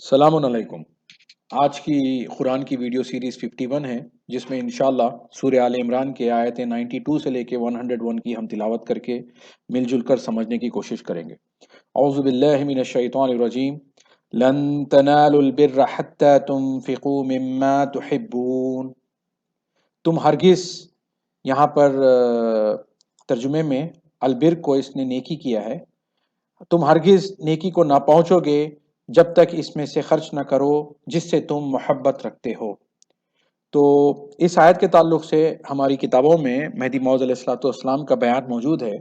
السلام علیکم۔ آج کی قرآن کی ویڈیو سیریز 51 ہے، جس میں انشاءاللہ سورہ آل عمران کے آیتیں 92 سے لے کے 101 کی ہم تلاوت کر کے مل جل کر سمجھنے کی کوشش کریں گے۔ اعوذ باللہ من الشیطان الرجیم۔ لن تنالوا البر حتى تنفقوا مما تحبون۔ تم ہرگز، یہاں پر ترجمے میں البر کو اس نے نیکی کیا ہے، تم ہرگز نیکی کو نہ پہنچو گے جب تک اس میں سے خرچ نہ کرو جس سے تم محبت رکھتے ہو۔ تو اس آیت کے تعلق سے ہماری کتابوں میں مہدی موعود علیہ الصلوۃ والسلام کا بیان موجود ہے،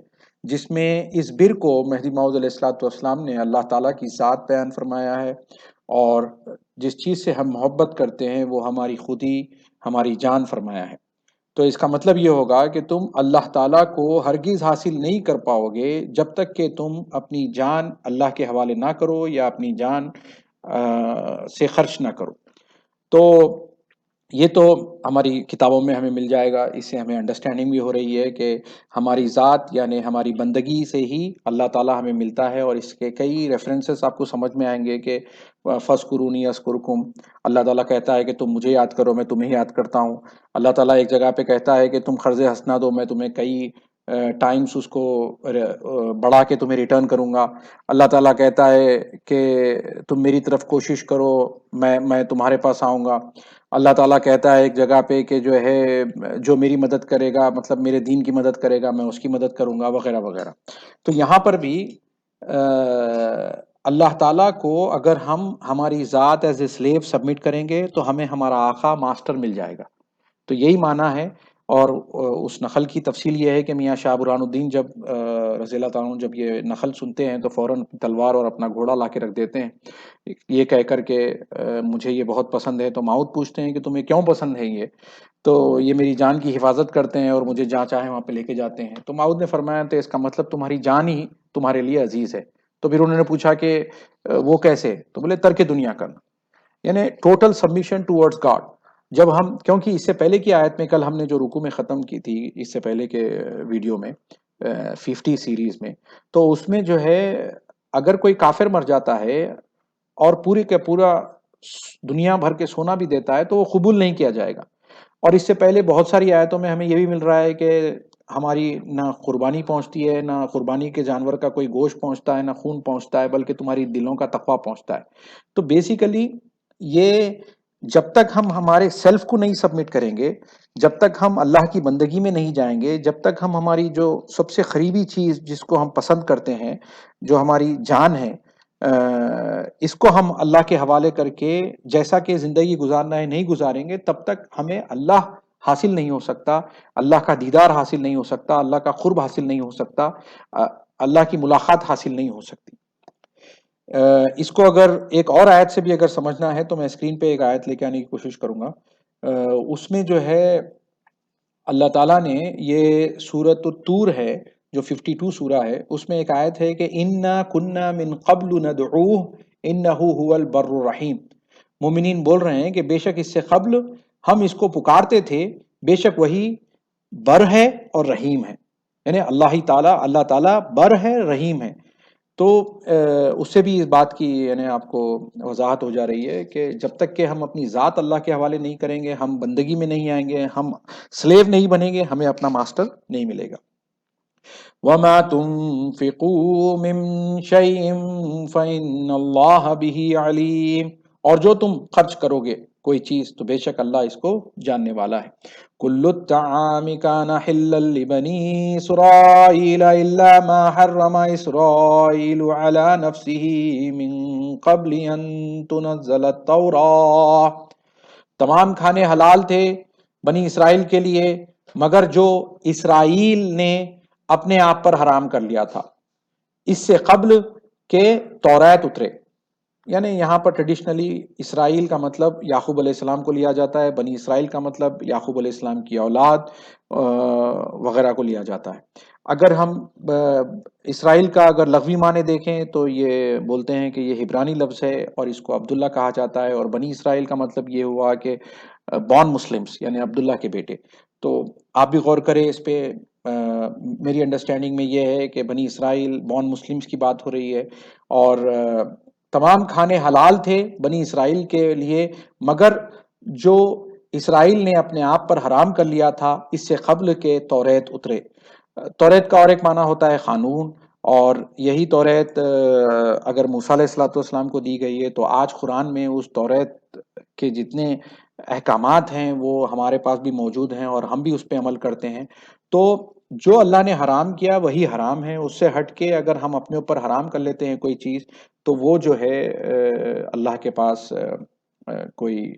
جس میں اس بر کو مہدی موعود علیہ الصلوۃ والسلام نے اللہ تعالیٰ کی ذات بیان فرمایا ہے، اور جس چیز سے ہم محبت کرتے ہیں وہ ہماری خودی، ہماری جان فرمایا ہے۔ تو اس کا مطلب یہ ہوگا کہ تم اللہ تعالیٰ کو ہرگز حاصل نہیں کر پاؤ گے جب تک کہ تم اپنی جان اللہ کے حوالے نہ کرو یا اپنی جان سے خرچ نہ کرو۔ تو یہ تو ہماری کتابوں میں ہمیں مل جائے گا، اس سے ہمیں انڈرسٹینڈنگ بھی ہو رہی ہے کہ ہماری ذات یعنی ہماری بندگی سے ہی اللہ تعالیٰ ہمیں ملتا ہے، اور اس کے کئی ریفرنسز آپ کو سمجھ میں آئیں گے کہ فَاذْكُرُونِی اذْکُرْکُم، اللہ تعالیٰ کہتا ہے کہ تم مجھے یاد کرو میں تمہیں یاد کرتا ہوں۔ اللہ تعالیٰ ایک جگہ پہ کہتا ہے کہ تم قرض حسنہ دو، میں تمہیں کئی ٹائمز اس کو بڑھا کے تمہیں ریٹرن کروں گا۔ اللہ تعالیٰ کہتا ہے کہ تم میری طرف کوشش کرو، میں تمہارے پاس آؤں گا۔ اللہ تعالیٰ کہتا ہے ایک جگہ پہ کہ جو ہے جو میری مدد کرے گا، مطلب میرے دین کی مدد کرے گا، میں اس کی مدد کروں گا، وغیرہ وغیرہ۔ تو یہاں پر بھی اللہ تعالیٰ کو اگر ہم ہماری ذات ایز اے سلیو سبمٹ کریں گے تو ہمیں ہمارا آقا ماسٹر مل جائے گا۔ تو یہی معنی ہے، اور اس نخل کی تفصیل یہ ہے کہ میاں شاہ برہان الدین جب رضی اللہ تعالیٰ عنہ جب یہ نخل سنتے ہیں تو فوراً تلوار اور اپنا گھوڑا لا کے رکھ دیتے ہیں، یہ کہہ کر کہ مجھے یہ بہت پسند ہے۔ تو ماؤد پوچھتے ہیں کہ تمہیں کیوں پسند ہے یہ؟ تو یہ میری جان کی حفاظت کرتے ہیں اور مجھے جہاں چاہے وہاں پہ لے کے جاتے ہیں۔ تو ماؤد نے فرمایا تو اس کا مطلب تمہاری جان ہی تمہارے لیے عزیز ہے۔ تو پھر انہوں نے پوچھا کہ وہ کیسے؟ تو بولے ترک دنیا کرنا، یعنی ٹوٹل سبمیشن ٹورڈز گاڈ۔ جب ہم، کیونکہ اس سے پہلے کی آیت میں کل ہم نے جو رکوع میں ختم کی تھی، اس سے پہلے کے ویڈیو میں 50 سیریز میں، تو اس میں جو ہے اگر کوئی کافر مر جاتا ہے اور پوری کے پورا دنیا بھر کے سونا بھی دیتا ہے تو وہ قبول نہیں کیا جائے گا۔ اور اس سے پہلے بہت ساری آیتوں میں ہمیں یہ بھی مل رہا ہے کہ ہماری نہ قربانی پہنچتی ہے، نہ قربانی کے جانور کا کوئی گوشت پہنچتا ہے، نہ خون پہنچتا ہے، بلکہ تمہاری دلوں کا تقویٰ پہنچتا ہے۔ تو بیسیکلی یہ جب تک ہم ہمارے سیلف کو نہیں سبمٹ کریں گے، جب تک ہم اللہ کی بندگی میں نہیں جائیں گے، جب تک ہم ہماری جو سب سے قریبی چیز جس کو ہم پسند کرتے ہیں، جو ہماری جان ہے، اس کو ہم اللہ کے حوالے کر کے جیسا کہ زندگی گزارنا ہے نہیں گزاریں گے، تب تک ہمیں اللہ حاصل نہیں ہو سکتا، اللہ کا دیدار حاصل نہیں ہو سکتا، اللہ کا قرب حاصل نہیں ہو سکتا، اللہ کی ملاقات حاصل نہیں ہو سکتی۔ اس کو اگر ایک اور آیت سے بھی اگر سمجھنا ہے تو میں اسکرین پہ ایک آیت لے کے آنے کی کوشش کروں گا۔ اس میں جو ہے اللہ تعالیٰ نے، یہ سورۃ الطور ہے جو 52 سورہ ہے، اس میں ایک آیت ہے کہ اِنَّا كُنَّا مِن قَبْلُ نَدْعُوهُ إِنَّهُ هُوَ الْبَرُّ الرَّحِيمُ۔ مومنین بول رہے ہیں کہ بے شک اس سے قبل ہم اس کو پکارتے تھے، بے شک وہی بر ہے اور رحیم ہے، یعنی اللہ تعالیٰ بر ہے، رحیم ہے۔ تو اس سے بھی اس بات کی یعنی آپ کو وضاحت ہو جا رہی ہے کہ جب تک کہ ہم اپنی ذات اللہ کے حوالے نہیں کریں گے، ہم بندگی میں نہیں آئیں گے، ہم سلیو نہیں بنیں گے، ہمیں اپنا ماسٹر نہیں ملے گا۔ وَمَا تُنفِقُوا مِن شَيْءٍ فَإِنَّ اللَّهَ بِهِ عَلِيمٌ، اور جو تم خرچ کرو گے کوئی چیز تو بے شک اللہ اس کو جاننے والا ہے۔ كُلُّ الطَّعَامِ كَانَ حِلًّا لِبَنِي إِسْرَائِيلَ إِلَّا مَا حَرَّمَ إِسْرَائِيلُ عَلَى نَفْسِهِ مِن قَبْلِ أَن تُنَزَّلَ التَّوْرَاةُ، تمام کھانے حلال تھے بنی اسرائیل کے لیے مگر جو اسرائیل نے اپنے آپ پر حرام کر لیا تھا اس سے قبل کہ توریت اترے۔ یعنی یہاں پر ٹریڈیشنلی اسرائیل کا مطلب یعقوب علیہ السلام کو لیا جاتا ہے، بنی اسرائیل کا مطلب یعقوب علیہ السلام کی اولاد وغیرہ کو لیا جاتا ہے۔ اگر ہم اسرائیل کا اگر لغوی معنی دیکھیں تو یہ بولتے ہیں کہ یہ عبرانی لفظ ہے اور اس کو عبداللہ کہا جاتا ہے، اور بنی اسرائیل کا مطلب یہ ہوا کہ بورن مسلمس یعنی عبداللہ کے بیٹے۔ تو آپ بھی غور کریں اس پہ، میری انڈرسٹینڈنگ میں یہ ہے کہ بنی اسرائیل بورن مسلمس کی بات ہو رہی ہے، اور تمام کھانے حلال تھے بنی اسرائیل کے لیے، مگر جو اسرائیل نے اپنے آپ پر حرام کر لیا تھا اس سے قبل کے توریت اترے۔ توریت کا اور ایک معنی ہوتا ہے قانون، اور یہی توریت اگر موسیٰ علیہ الصلوۃ والسلام کو دی گئی ہے تو آج قرآن میں اس توریت کے جتنے احکامات ہیں وہ ہمارے پاس بھی موجود ہیں اور ہم بھی اس پہ عمل کرتے ہیں۔ تو جو اللہ نے حرام کیا وہی حرام ہے، اس سے ہٹ کے اگر ہم اپنے اوپر حرام کر لیتے ہیں کوئی چیز تو وہ جو ہے اللہ کے پاس کوئی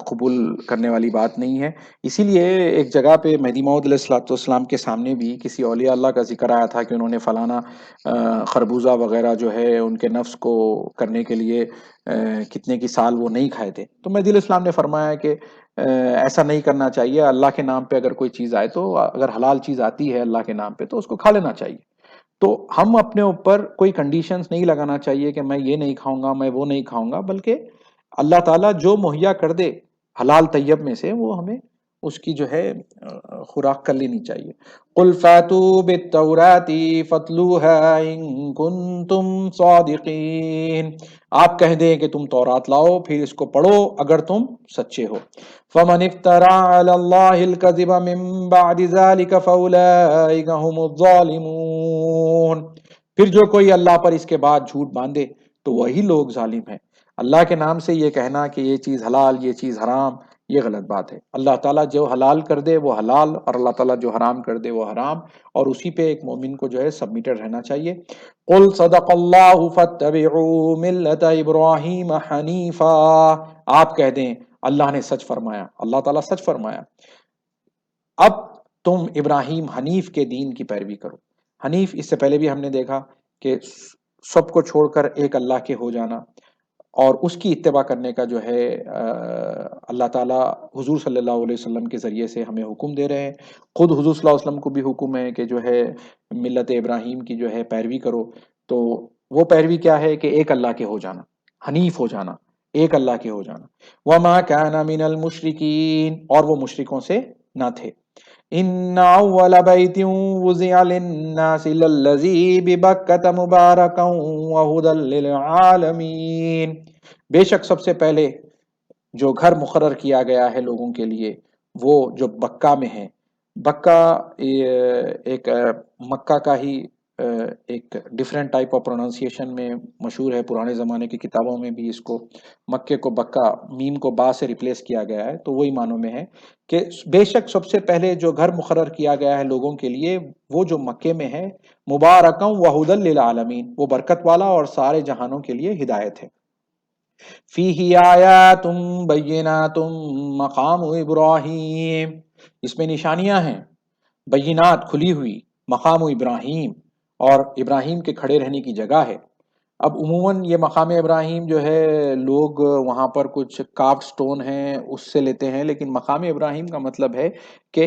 قبول کرنے والی بات نہیں ہے۔ اسی لیے ایک جگہ پہ مہدی موعود علیہ الصلوۃ والسلام کے سامنے بھی کسی اولیاء اللہ کا ذکر آیا تھا کہ انہوں نے فلانا خربوزہ وغیرہ جو ہے ان کے نفس کو کرنے کے لیے کتنے کی سال وہ نہیں کھائے تھے، تو مہدی علیہ السلام نے فرمایا کہ ایسا نہیں کرنا چاہیے، اللہ کے نام پہ اگر کوئی چیز آئے تو اگر حلال چیز آتی ہے اللہ کے نام پہ تو اس کو کھا لینا چاہیے۔ تو ہم اپنے اوپر کوئی کنڈیشنز نہیں لگانا چاہیے کہ میں یہ نہیں کھاؤں گا، میں وہ نہیں کھاؤں گا، بلکہ اللہ تعالیٰ جو مہیا کر دے حلال طیب میں سے وہ ہمیں اس کی جو ہے خوراک کر لینی چاہیے۔ قل فاتوا بالتوراۃ فاتلوها ان کنتم صادقین، آپ کہہ دیں کہ تم تورات لاؤ پھر اس کو پڑھو اگر تم سچے ہو۔ فمن افترى على الله الكذب من بعد ذلك فاولئک هم الظالمون، پھر جو کوئی اللہ پر اس کے بعد جھوٹ باندھے تو وہی لوگ ظالم ہیں۔ اللہ کے نام سے یہ کہنا کہ یہ چیز حلال یہ چیز حرام یہ غلط بات ہے۔ اللہ تعالیٰ جو حلال کر دے وہ حلال، اور اللہ تعالیٰ جو حرام کر دے وہ حرام، اور اسی پہ ایک مومن کو جو ہے سبمیٹڈ رہنا چاہیے۔ قل صدق اللہ فاتبعوا ملت ابراہیم حنیفا، آپ کہہ دیں اللہ نے سچ فرمایا، اللہ تعالیٰ سچ فرمایا، اب تم ابراہیم حنیف کے دین کی پیروی کرو۔ حنیف اس سے پہلے بھی ہم نے دیکھا کہ سب کو چھوڑ کر ایک اللہ کے ہو جانا اور اس کی اتباع کرنے کا جو ہے اللہ تعالیٰ حضور صلی اللہ علیہ وسلم کے ذریعے سے ہمیں حکم دے رہے ہیں۔ خود حضور صلی اللہ علیہ وسلم کو بھی حکم ہے کہ جو ہے ملت ابراہیم کی جو ہے پیروی کرو، تو وہ پیروی کیا ہے کہ ایک اللہ کے ہو جانا، حنیف ہو جانا، ایک اللہ کے ہو جانا۔ وما كان من المشرکین، اور وہ مشرکوں سے نہ تھے۔ ان اول بیت وضع للناس للذی ببکۃ مبارکا وہدی للعالمین، بے شک سب سے پہلے جو گھر مقرر کیا گیا ہے لوگوں کے لیے وہ جو بکہ میں ہے۔ بکہ ایک مکہ کا ہی ایک ڈیفرنٹ ٹائپ آف پروننسیشن میں مشہور ہے، پرانے زمانے کی کتابوں میں بھی اس کو مکے کو بکہ میم کو با سے ریپلیس کیا گیا ہے، تو وہی معنوں میں ہے کہ بے شک سب سے پہلے جو گھر مقرر کیا گیا ہے لوگوں کے لیے وہ جو مکے میں ہے، مبارکاں وہدی للعالمین، وہ برکت والا اور سارے جہانوں کے لیے ہدایت ہے۔ فیہ آیات بینات مقام ابراہیم، اس میں نشانیاں ہیں، بینات کھلی ہوئی، مقام ابراہیم، اور ابراہیم کے کھڑے رہنے کی جگہ ہے۔ اب عموماً یہ مقام ابراہیم جو ہے لوگ وہاں پر کچھ کاروڈ سٹون ہیں اس سے لیتے ہیں، لیکن مقام ابراہیم کا مطلب ہے کہ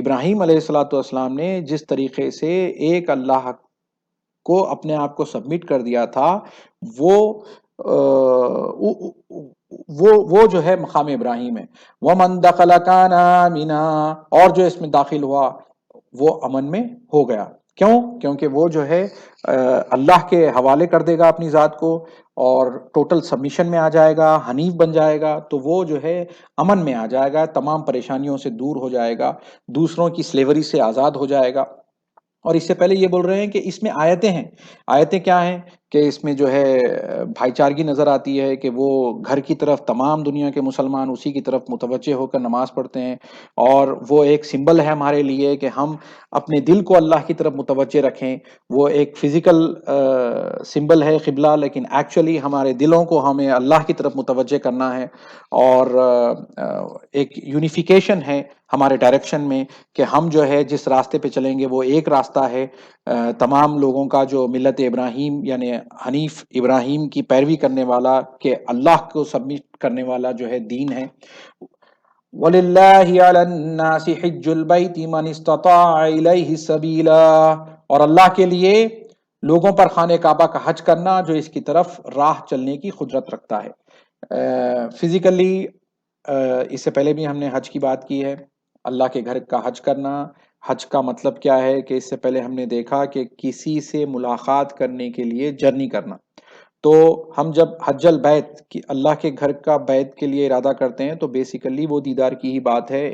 ابراہیم علیہ الصلوۃ والسلام نے جس طریقے سے ایک اللہ کو اپنے آپ کو سبمٹ کر دیا تھا وہ وہ جو ہے مقام ابراہیم ہے۔ وَمَن دَخَلَ كَانَ آمِنًا، اور جو اس میں داخل ہوا وہ امن میں ہو گیا۔ کیوں؟ کیونکہ وہ جو ہے اللہ کے حوالے کر دے گا اپنی ذات کو اور ٹوٹل سبمیشن میں آ جائے گا، حنیف بن جائے گا، تو وہ جو ہے امن میں آ جائے گا، تمام پریشانیوں سے دور ہو جائے گا، دوسروں کی سلیوری سے آزاد ہو جائے گا۔ اور اس سے پہلے یہ بول رہے ہیں کہ اس میں آیتیں ہیں۔ آیتیں کیا ہیں کہ اس میں جو ہے بھائی چارگی نظر آتی ہے کہ وہ گھر کی طرف تمام دنیا کے مسلمان اسی کی طرف متوجہ ہو کر نماز پڑھتے ہیں، اور وہ ایک سمبل ہے ہمارے لیے کہ ہم اپنے دل کو اللہ کی طرف متوجہ رکھیں۔ وہ ایک فزیکل سمبل ہے قبلہ، لیکن ایکچولی ہمارے دلوں کو ہمیں اللہ کی طرف متوجہ کرنا ہے، اور ایک یونیفیکیشن ہے ہمارے ڈائریکشن میں کہ ہم جو ہے جس راستے پہ چلیں گے وہ ایک راستہ ہے تمام لوگوں کا جو ملت ابراہیم یعنی حنیف ابراہیم کی پیروی کرنے والا، کہ اللہ کو سبمٹ کرنے والا جو ہے دین ہے۔ وَلِلَّهِ عَلَى النَّاسِ حِجُّ الْبَيْتِ مَنِ اسْتَطَاعَ إِلَيْهِ سَبِيلًا، اور اللہ کے لیے لوگوں پر خانہ کعبہ کا حج کرنا جو اس کی طرف راہ چلنے کی قدرت رکھتا ہے۔ فزیکلی اس سے پہلے بھی ہم نے حج کی بات کی ہے، اللہ کے گھر کا حج کرنا۔ حج کا مطلب کیا ہے کہ اس سے پہلے ہم نے دیکھا کہ کسی سے ملاقات کرنے کے لیے جرنی کرنا، تو ہم جب حج البیت کی اللہ کے گھر کا بیت کے لیے ارادہ کرتے ہیں تو بیسیکلی وہ دیدار کی ہی بات ہے،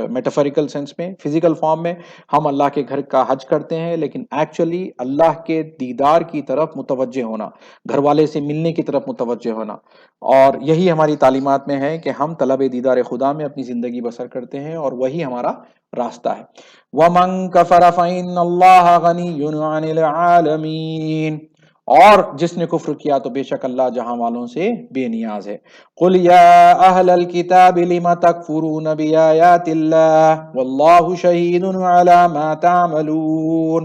میٹافوریکل سینس میں، فزیکل فارم میں ہم اللہ کے گھر کا حج کرتے ہیں، لیکن ایکچولی اللہ کے دیدار کی طرف متوجہ ہونا، گھر والے سے ملنے کی طرف متوجہ ہونا، اور یہی ہماری تعلیمات میں ہے کہ ہم طلب دیدار خدا میں اپنی زندگی بسر کرتے ہیں، اور وہی ہمارا راستہ ہے۔ وَمَن كَفَرَ فَإِنَّ اللَّهَ غَنِيٌّ عَنِ الْعَالَمِينَ، اور جس نے کفر کیا تو بے شک اللہ جہاں والوں سے بے نیاز ہے۔ قُلْ يَا أَهْلَ الْكِتَابِ لِمَ تَكْفُرُونَ بِآيَاتِ اللَّهِ وَاللَّهُ شَهِيدٌ عَلَى مَا تَعْمَلُونَ،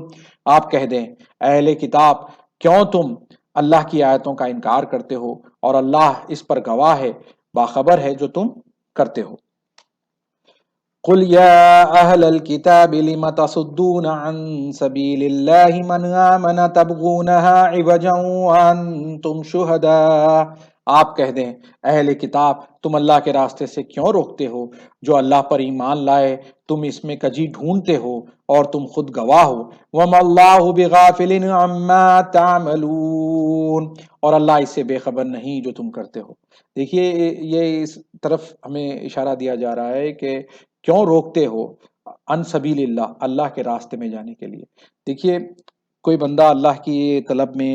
آپ کہہ دیں اہل کتاب، کیوں تم اللہ کی آیتوں کا انکار کرتے ہو اور اللہ اس پر گواہ ہے، باخبر ہے جو تم کرتے ہو۔ قل يا أهل الكتاب لم تصدون عن سبيل الله من آمن تبغونها عوجا وأنتم شهداء، آپ کہہ دیں اہل کتاب تم اللہ کے راستے سے کیوں روکتے ہو، جو اللہ پر ایمان لائے تم اس میں کجی ڈھونڈتے ہو اور تم خود گواہ ہو۔ وما اللہ بغافل عما تعملون، اور اللہ اس سے بے خبر نہیں جو تم کرتے ہو۔ دیکھیے یہ اس طرف ہمیں اشارہ دیا جا رہا ہے کہ کیوں روکتے ہو ان سبیل اللہ، اللہ کے راستے میں جانے کے لیے۔ دیکھیے کوئی بندہ اللہ کی طلب میں،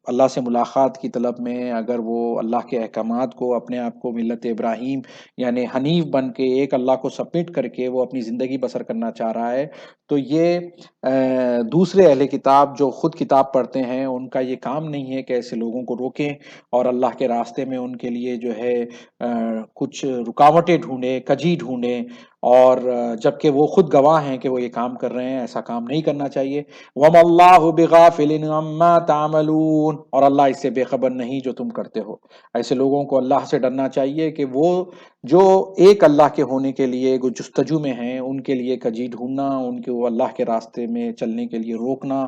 اللہ سے ملاقات کی طلب میں، اگر وہ اللہ کے احکامات کو، اپنے آپ کو ملت ابراہیم یعنی حنیف بن کے ایک اللہ کو سبمٹ کر کے وہ اپنی زندگی بسر کرنا چاہ رہا ہے، تو یہ دوسرے اہل کتاب جو خود کتاب پڑھتے ہیں ان کا یہ کام نہیں ہے کہ ایسے لوگوں کو روکیں اور اللہ کے راستے میں ان کے لیے جو ہے کچھ رکاوٹیں ڈھونڈیں، کجی ڈھونڈیں، اور جبکہ وہ خود گواہ ہیں کہ وہ یہ کام کر رہے ہیں۔ ایسا کام نہیں کرنا چاہیے۔ وَمَا اللَّهُ بِغَافِلٍ عَمَّا تَعْمَلُونَ، اور اللہ اس سے بے خبر نہیں جو تم کرتے ہو۔ ایسے لوگوں کو اللہ سے ڈرنا چاہیے کہ وہ جو ایک اللہ کے ہونے کے لیے جستجو میں ہیں، ان کے لیے کجی ڈھونڈنا، ان کو اللہ کے راستے میں چلنے کے لیے روکنا،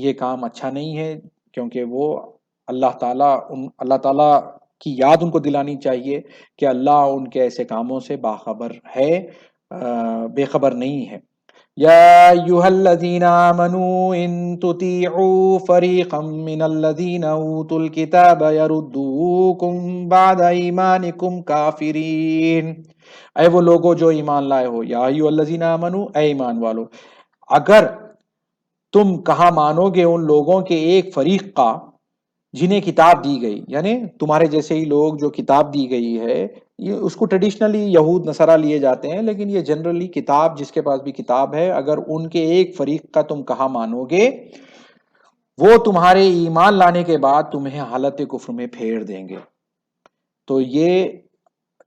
یہ کام اچھا نہیں ہے، کیونکہ وہ اللہ تعالیٰ کی یاد ان کو دلانی چاہیے کہ اللہ ان کے ایسے کاموں سے باخبر ہے، بے خبر نہیں ہے۔ یا ایھا الذین آمنوا ان تطیعوا فریقا من الذین اوتوا الکتاب یردوکم بعد ایمانکم کافرین، اے وہ لوگو جو ایمان لائے ہو، یا ایھا الذین آمنوا، اے ایمان والو، اگر تم کہاں مانو گے ان لوگوں کے ایک فریق کا جنہیں کتاب دی گئی، یعنی تمہارے جیسے ہی لوگ جو کتاب دی گئی ہے، یہ اس کو ٹریڈیشنلی یہود نصارہ لیے جاتے ہیں، لیکن یہ جنرلی کتاب، جس کے پاس بھی کتاب ہے، اگر ان کے ایک فریق کا تم کہاں مانو گے، وہ تمہارے ایمان لانے کے بعد تمہیں حالت کفر میں پھیر دیں گے۔ تو یہ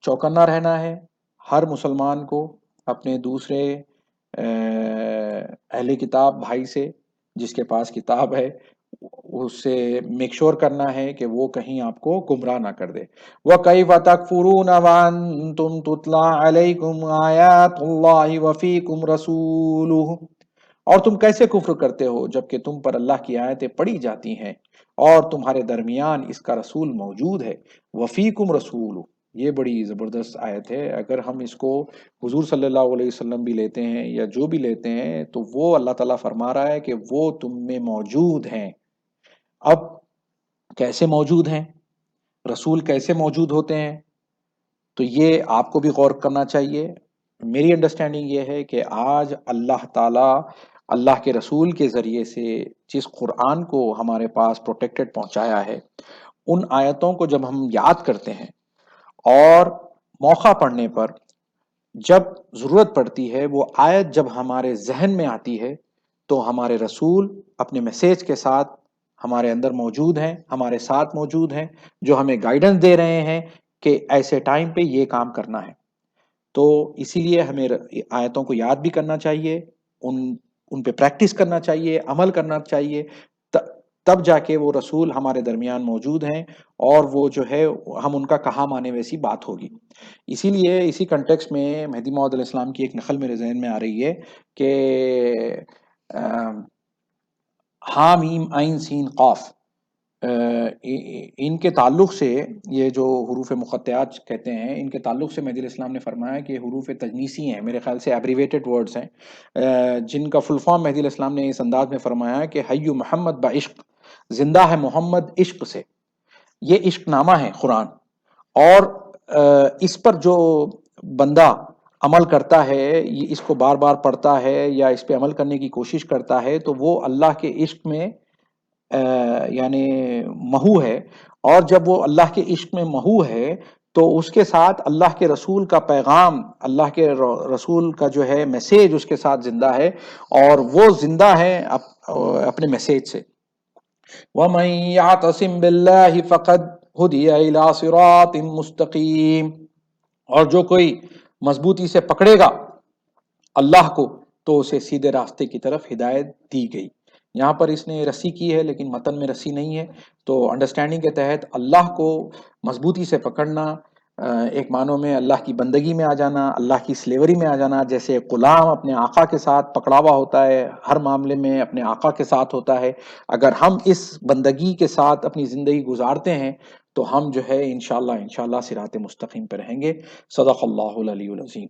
چوکنا رہنا ہے ہر مسلمان کو اپنے دوسرے اہل کتاب بھائی سے، جس کے پاس کتاب ہے، اس سے میک شور کرنا ہے کہ وہ کہیں آپ کو گمراہ نہ کر دے۔ وَكَيْفَ تَكْفُرُونَ وَأَنْتُمْ تُتْلَى عَلَيْكُمْ آيَاتُ اللَّهِ وَفِيكُمْ رَسُولُهُ، اور تم کیسے کفر کرتے ہو جبکہ تم پر اللہ کی آیتیں پڑھی جاتی ہیں اور تمہارے درمیان اس کا رسول موجود ہے۔ وَفِيكُمْ رَسُولُهُ، یہ بڑی زبردست آیت ہے۔ اگر ہم اس کو حضور صلی اللہ علیہ وسلم بھی لیتے ہیں یا جو بھی لیتے ہیں، تو وہ اللہ تعالیٰ فرما رہا ہے کہ وہ تم میں موجود ہیں۔ اب کیسے موجود ہیں، رسول کیسے موجود ہوتے ہیں، تو یہ آپ کو بھی غور کرنا چاہیے۔ میری انڈرسٹینڈنگ یہ ہے کہ آج اللہ تعالیٰ اللہ کے رسول کے ذریعے سے جس قرآن کو ہمارے پاس پروٹیکٹڈ پہنچایا ہے، ان آیتوں کو جب ہم یاد کرتے ہیں اور موقع پڑنے پر جب ضرورت پڑتی ہے، وہ آیت جب ہمارے ذہن میں آتی ہے، تو ہمارے رسول اپنے میسیج کے ساتھ ہمارے اندر موجود ہیں، ہمارے ساتھ موجود ہیں، جو ہمیں گائیڈنس دے رہے ہیں کہ ایسے ٹائم پہ یہ کام کرنا ہے۔ تو اسی لیے ہمیں آیتوں کو یاد بھی کرنا چاہیے، ان پہ پریکٹس کرنا چاہیے، عمل کرنا چاہیے، تب جا کے وہ رسول ہمارے درمیان موجود ہیں، اور وہ جو ہے ہم ان کا کہا مانے ویسی بات ہوگی۔ اسی لیے اسی کنٹیکس میں مہدی موعود علیہ السلام کی ایک نقل میرے ذہن میں آ رہی ہے کہ ہا میم عین سین قاف، ان کے تعلق سے، یہ جو حروف مقطعات کہتے ہیں، ان کے تعلق سے مہدی علیہ السلام نے فرمایا کہ حروف تجنیسی ہیں، میرے خیال سے ایبریویٹڈ ورڈز ہیں، جن کا فل فارم مہدی علیہ السلام نے اس انداز میں فرمایا کہ حی محمد بعشق، زندہ ہے محمد عشق سے، یہ عشق نامہ ہے قرآن، اور اس پر جو بندہ عمل کرتا ہے، یہ اس کو بار بار پڑھتا ہے یا اس پہ عمل کرنے کی کوشش کرتا ہے، تو وہ اللہ کے عشق میں یعنی محو ہے، اور جب وہ اللہ کے عشق میں محو ہے تو اس کے ساتھ اللہ کے رسول کا پیغام، اللہ کے رسول کا جو ہے میسیج اس کے ساتھ زندہ ہے، اور وہ زندہ ہے اپنے میسیج سے۔ وَمَن يَعْتَصِم بِاللَّهِ فَقَدْ هُدِيَ إِلَىٰ صِرَاطٍ مُسْتَقِيمٍ، اور جو کوئی مضبوطی سے پکڑے گا اللہ کو تو اسے سیدھے راستے کی طرف ہدایت دی گئی۔ یہاں پر اس نے رسی کی ہے لیکن متن میں رسی نہیں ہے، تو انڈرسٹینڈنگ کے تحت اللہ کو مضبوطی سے پکڑنا، ایک معنوں میں اللہ کی بندگی میں آ جانا، اللہ کی سلیوری میں آ جانا، جیسے غلام اپنے آقا کے ساتھ پکڑا ہوا ہوتا ہے، ہر معاملے میں اپنے آقا کے ساتھ ہوتا ہے۔ اگر ہم اس بندگی کے ساتھ اپنی زندگی گزارتے ہیں تو ہم جو ہے انشاءاللہ صراط مستقیم پہ رہیں گے۔ صدق اللہ العلی العظیم۔